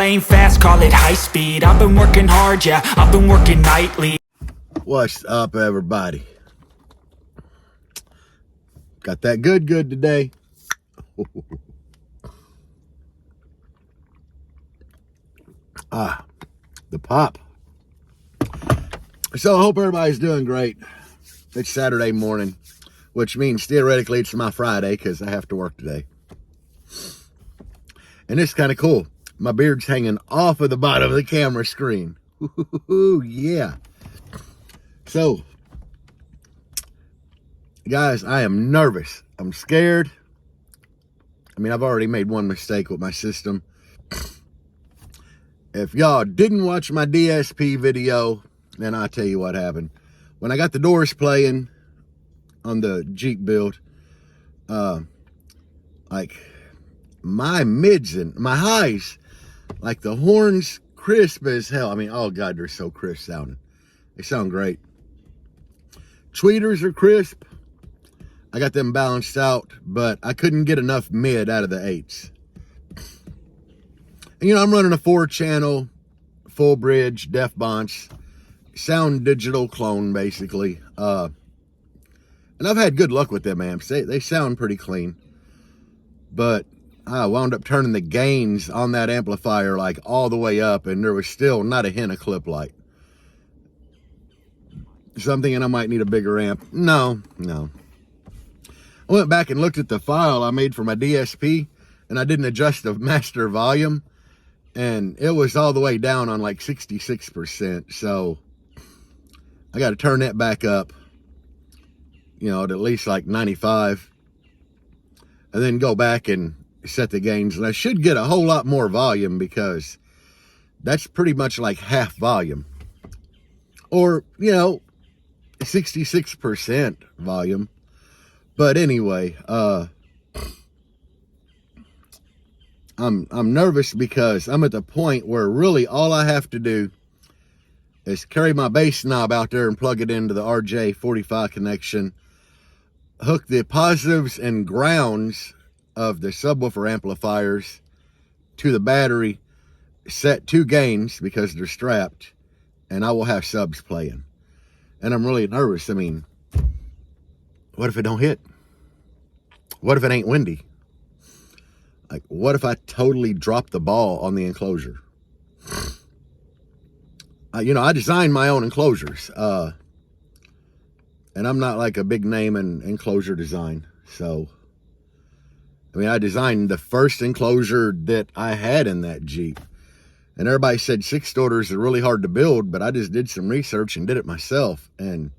playing fast, call it high speed. I've been working hard, yeah, I've been working nightly. What's up, everybody? Got that good today. The pop. So I hope everybody's doing great. It's Saturday morning, which means theoretically it's my Friday because I have to work today. And it's kind of cool. My beard's hanging off of the bottom of the camera screen. Ooh, yeah. So, guys, I am nervous. I'm scared. I mean, I've already made one mistake with my system. If y'all didn't watch my DSP video, then I'll tell you what happened. When I got the doors playing on the Jeep build, like my mids and my highs, like the horns crisp as hell. I mean, oh God, they're so crisp sounding. They sound great. Tweeters are crisp. I got them balanced out, but I couldn't get enough mid out of the 8s. And, you know, I'm running a 4-channel, full bridge, Def Bonch, sound digital clone, basically. And I've had good luck with them amps. They sound pretty clean. But I wound up turning the gains on that amplifier like all the way up, and there was still not a hint of clip light. So I'm thinking I might need a bigger amp. No. I went back and looked at the file I made for my DSP, and I didn't adjust the master volume, and it was all the way down on like 66%. So I got to turn that back up, you know, to at least like 95, and then go back and set the gains. And I should get a whole lot more volume because that's pretty much like half volume, or, you know, 66% volume. But anyway, I'm nervous because I'm at the point where really all I have to do is carry my bass knob out there and plug it into the RJ45 connection, hook the positives and grounds of the subwoofer amplifiers to the battery, set 2 gains because they're strapped, and I will have subs playing. And I'm really nervous. I mean, what if it don't hit? What if it ain't windy? Like, what if I totally drop the ball on the enclosure? You know, I designed my own enclosures. And I'm not like a big name in enclosure design. So, I mean, I designed the first enclosure that I had in that Jeep. And everybody said 6-stoters are really hard to build, but I just did some research and did it myself. And,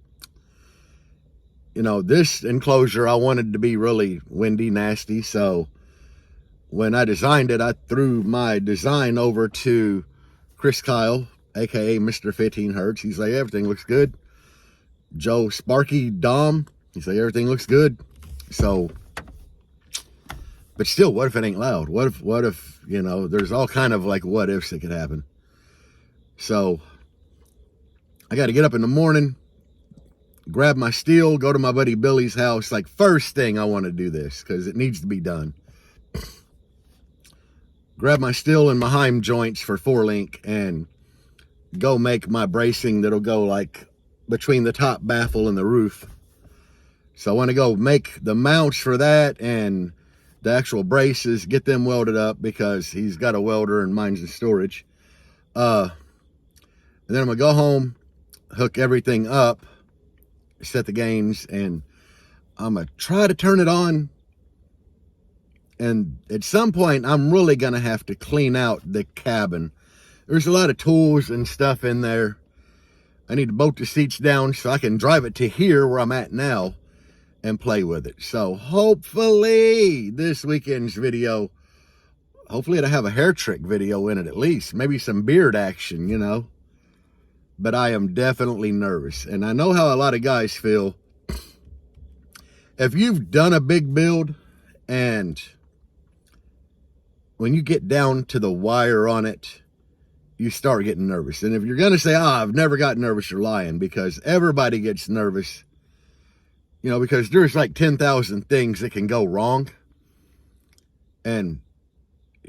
you know, this enclosure I wanted to be really windy, nasty. So when I designed it, I threw my design over to Chris Kyle, aka Mr. 15 Hertz. He's like, everything looks good. Joe Sparky Dom, he's like, everything looks good. So, but still, what if it ain't loud? What if, you know, there's all kind of like what ifs that could happen. So I got to get up in the morning, grab my steel, go to my buddy Billy's house. Like, first thing I want to do this because it needs to be done. Grab my steel and my Heim joints for 4-link and go make my bracing that'll go like between the top baffle and the roof. So I want to go make the mounts for that and the actual braces, get them welded up because he's got a welder and mine's in storage. And then I'm going to go home, hook everything up, set the gains, and I'm going to try to turn it on. And at some point, I'm really going to have to clean out the cabin. There's a lot of tools and stuff in there. I need to bolt the seats down so I can drive it to here where I'm at now and play with it. So hopefully this weekend's video, hopefully it'll have a hair trick video in it at least. Maybe some beard action, you know. But I am definitely nervous. And I know how a lot of guys feel. If you've done a big build and when you get down to the wire on it, you start getting nervous. And if you're going to say, I've never got nervous, you're lying, because everybody gets nervous, you know, because there's like 10,000 things that can go wrong. And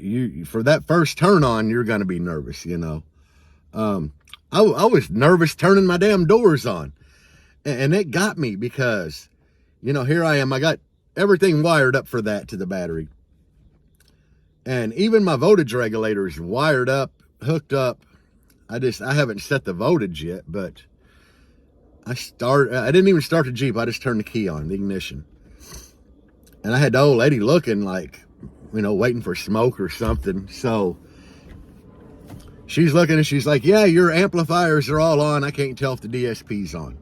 you for that first turn on, you're going to be nervous, you know. I was nervous turning my damn doors on, and it got me because, you know, here I am. I got everything wired up for that to the battery, and even my voltage regulator is wired up, hooked up. I haven't set the voltage yet, but I didn't even start the Jeep. I just turned the key on, the ignition, and I had the old lady looking like, you know, waiting for smoke or something. So she's looking and she's like, yeah, your amplifiers are all on. I can't tell if the DSP's on.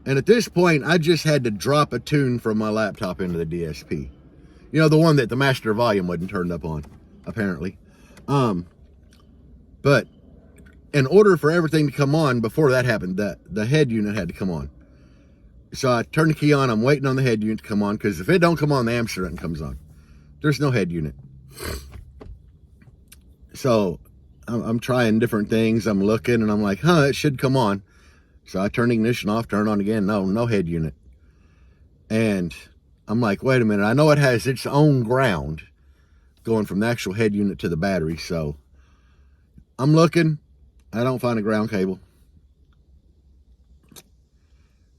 And at this point, I just had to drop a tune from my laptop into the DSP. You know, the one that the master volume wasn't turned up on, apparently. But in order for everything to come on, before that happened, the head unit had to come on. So I turned the key on. I'm waiting on the head unit to come on, because if it don't come on, the amp strut comes on. There's no head unit. So I'm trying different things. I'm looking and I'm like, it should come on. So I turn the ignition off, turn it on again. No head unit. And I'm like, wait a minute. I know it has its own ground going from the actual head unit to the battery. So I'm looking. I don't find a ground cable.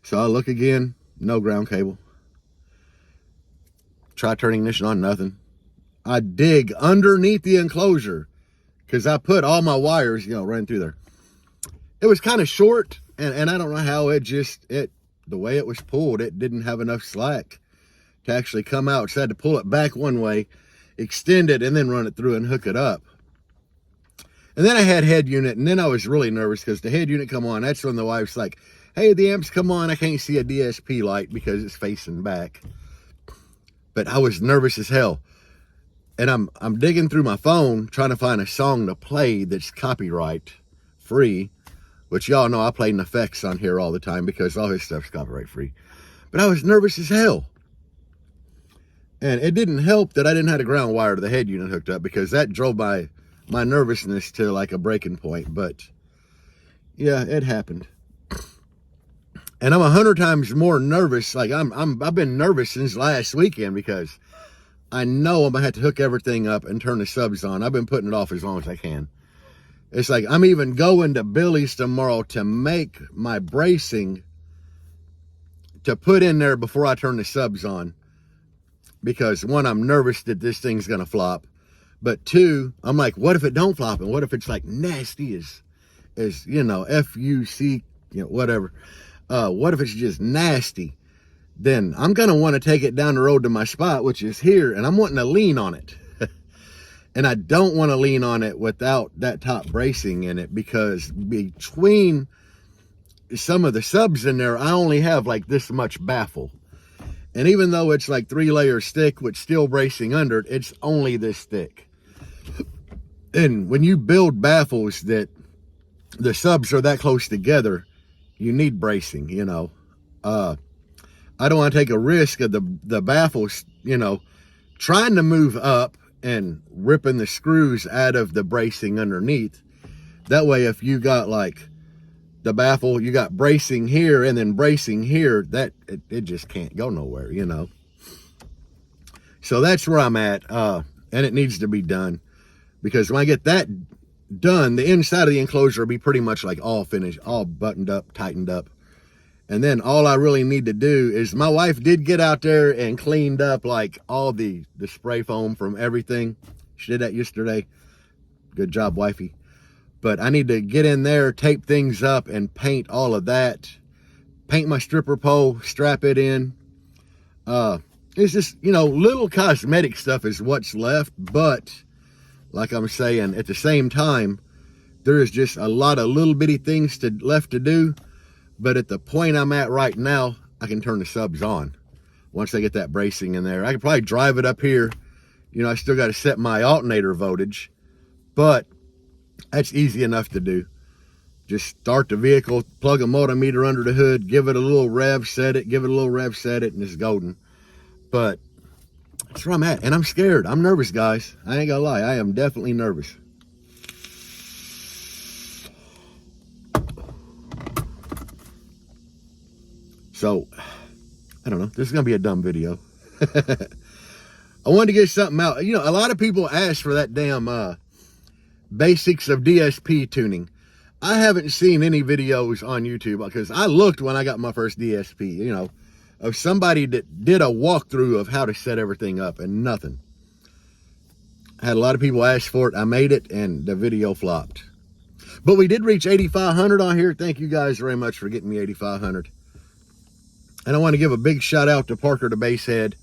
So I look again. No ground cable. Try turning ignition on, nothing. I dig underneath the enclosure because I put all my wires, you know, running through there. It was kind of short, and I don't know how the way it was pulled, it didn't have enough slack to actually come out. So I had to pull it back one way, extend it, and then run it through and hook it up. And then I had head unit, and then I was really nervous because the head unit come on. That's when the wife's like, hey, the amps come on. I can't see a DSP light because it's facing back. But I was nervous as hell. And I'm digging through my phone trying to find a song to play that's copyright free, which y'all know I play effects on here all the time because all his stuff's copyright free. But I was nervous as hell. And it didn't help that I didn't have a ground wire to the head unit hooked up, because that drove my nervousness to like a breaking point. But yeah, it happened. And I'm 100 times more nervous. Like I've been nervous since last weekend because I know I'm gonna have to hook everything up and turn the subs on. I've been putting it off as long as I can. It's like I'm even going to Billy's tomorrow to make my bracing to put in there before I turn the subs on. Because one, I'm nervous that this thing's gonna flop. But two, I'm like, what if it don't flop? And what if it's like nasty as you know, FUC, you know, whatever. What if it's just nasty? Then I'm going to want to take it down the road to my spot, which is here, and I'm wanting to lean on it. And I don't want to lean on it without that top bracing in it, because between some of the subs in there, I only have like this much baffle. And even though it's like 3 layers thick with steel bracing under it, it's only this thick. And when you build baffles that the subs are that close together, you need bracing, you know. I don't want to take a risk of the baffles, you know, trying to move up and ripping the screws out of the bracing underneath. That way, if you got like the baffle, you got bracing here and then bracing here, that it just can't go nowhere, you know. So that's where I'm at, and it needs to be done, because when I get that done, the inside of the enclosure will be pretty much like all finished, all buttoned up, tightened up. And then all I really need to do is, my wife did get out there and cleaned up like all the spray foam from everything. She did that yesterday. Good job, wifey. But I need to get in there, tape things up, and paint all of that. Paint my stripper pole, strap it in. It's just, you know, little cosmetic stuff is what's left. But like I'm saying, at the same time, there is just a lot of little bitty things left to do. But at the point I'm at right now, I can turn the subs on once I get that bracing in there. I can probably drive it up here. You know, I still got to set my alternator voltage, but that's easy enough to do. Just start the vehicle, plug a multimeter under the hood, give it a little rev, set it, give it a little rev, set it, and it's golden. But that's where I'm at, and I'm scared. I'm nervous, guys. I ain't gonna lie. I am definitely nervous. So, I don't know. This is going to be a dumb video. I wanted to get something out. You know, a lot of people ask for that damn basics of DSP tuning. I haven't seen any videos on YouTube because I looked when I got my first DSP, you know, of somebody that did a walkthrough of how to set everything up, and nothing. I had a lot of people ask for it. I made it and the video flopped. But we did reach 8,500 on here. Thank you guys very much for getting me 8,500. And I want to give a big shout out to Parker the Basshead.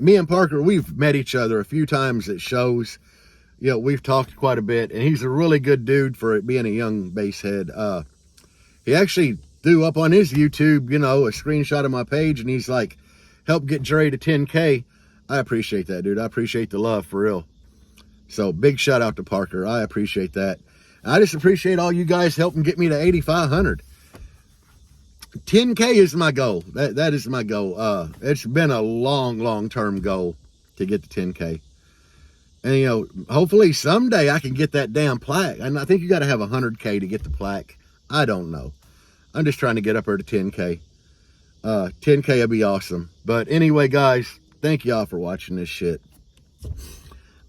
Me and Parker, we've met each other a few times at shows. You know, we've talked quite a bit, and he's a really good dude for being a young basshead. He actually threw up on his YouTube, you know, a screenshot of my page, and he's like, help get Dre to 10K. I appreciate that, dude. I appreciate the love, for real. So big shout out to Parker. I appreciate that. I just appreciate all you guys helping get me to 8,500. 10K is my goal. That is my goal. It's been a long-term goal to get to 10K. And, you know, hopefully someday I can get that damn plaque. And I think you got to have 100K to get the plaque. I don't know. I'm just trying to get up there to 10K. 10K would be awesome. But anyway, guys, thank y'all for watching this shit.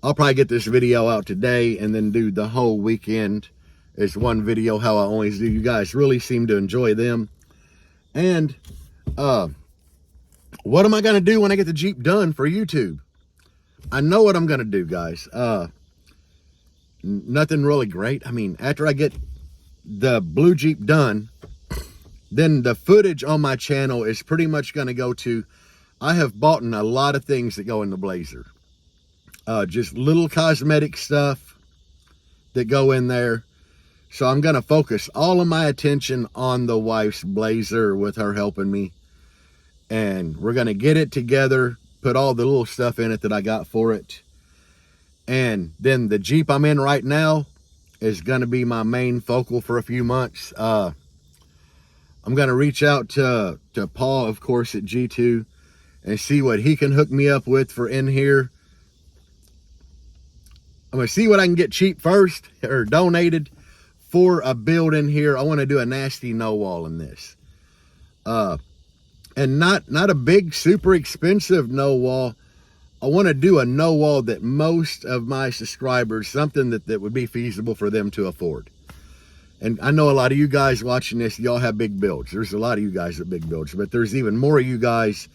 I'll probably get this video out today and then do the whole weekend as one video, how I always do. You guys really seem to enjoy them. And what am I going to do when I get the Jeep done for YouTube? I know what I'm going to do, guys. Nothing really great. I mean, after I get the blue Jeep done, then the footage on my channel is pretty much going to go to, I have bought a lot of things that go in the Blazer. Just little cosmetic stuff that go in there. So I'm going to focus all of my attention on the wife's Blazer with her helping me. And we're going to get it together, put all the little stuff in it that I got for it. And then the Jeep I'm in right now is going to be my main focal for a few months. I'm going to reach out to Paul, of course, at G2 and see what he can hook me up with for in here. I'm going to see what I can get cheap first or donated for a build in here. I want to do a nasty no wall in this. And not a big, super expensive no wall. I want to do a no wall that most of my subscribers, something that would be feasible for them to afford. And I know a lot of you guys watching this, y'all have big builds. There's a lot of you guys with big builds, but there's even more of you guys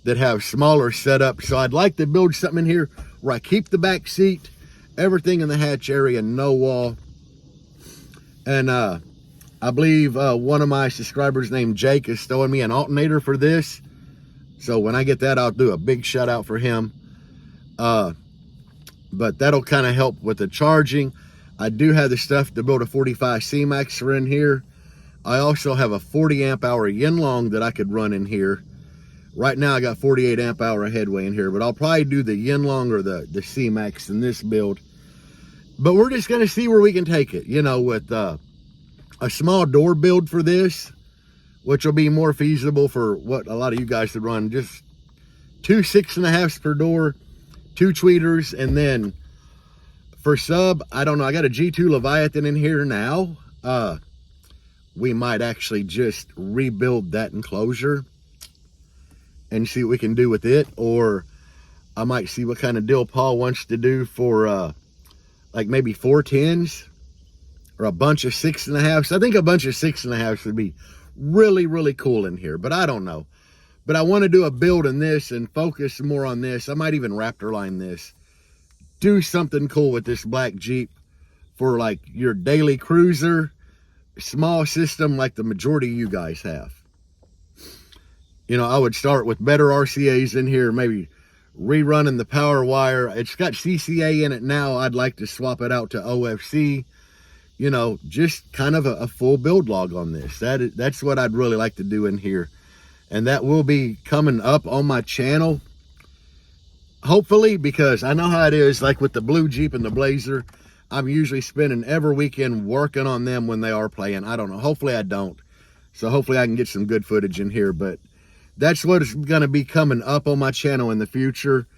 that have smaller setups. So I'd like to build something in here where I keep the back seat, everything in the hatch area, no wall. And I believe one of my subscribers named Jake is throwing me an alternator for this. So when I get that, I'll do a big shout out for him. But that'll kind of help with the charging. I do have the stuff to build a 45 C-Max for in here. I also have a 40 amp hour Yinlong that I could run in here. Right now I got 48 amp hour headway in here, but I'll probably do the Yinlong or the C-Max in this build. But we're just going to see where we can take it, you know, with a small door build for this, which will be more feasible for what a lot of you guys would run. Just 2 6.5s per door, 2 tweeters, and then for sub, I don't know, I got a G2 Leviathan in here now. We might actually just rebuild that enclosure and see what we can do with it. Or I might see what kind of deal Paul wants to do for like maybe 4 10s or a bunch of 6.5s. I think a bunch of 6.5s would be really cool in here, but I don't know. But I want to do a build in this and focus more on this. I might even Raptor line this. Do something cool with this black Jeep for like your daily cruiser, small system like the majority of you guys have. You know, I would start with better RCAs in here, maybe rerunning the power wire. It's got CCA in it now. I'd like to swap it out to OFC. You know, just kind of a full build log on this. That's what I'd really like to do in here. And that will be coming up on my channel. Hopefully, because I know how it is, like with the blue Jeep and the Blazer, I'm usually spending every weekend working on them when they are playing. I don't know. Hopefully I don't. So hopefully I can get some good footage in here. But that's what is going to be coming up on my channel in the future.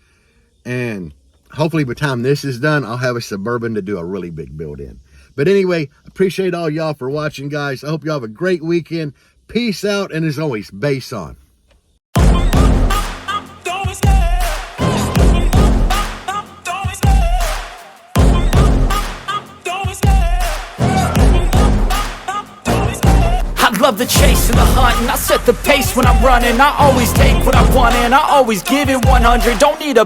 And hopefully by the time this is done, I'll have a Suburban to do a really big build in. But anyway, appreciate all y'all for watching, guys. I hope y'all have a great weekend. Peace out, and as always, bass on. love the chase and the hunt, and I set the pace when I'm running. I always take what I want and I always give it 100. Don't need a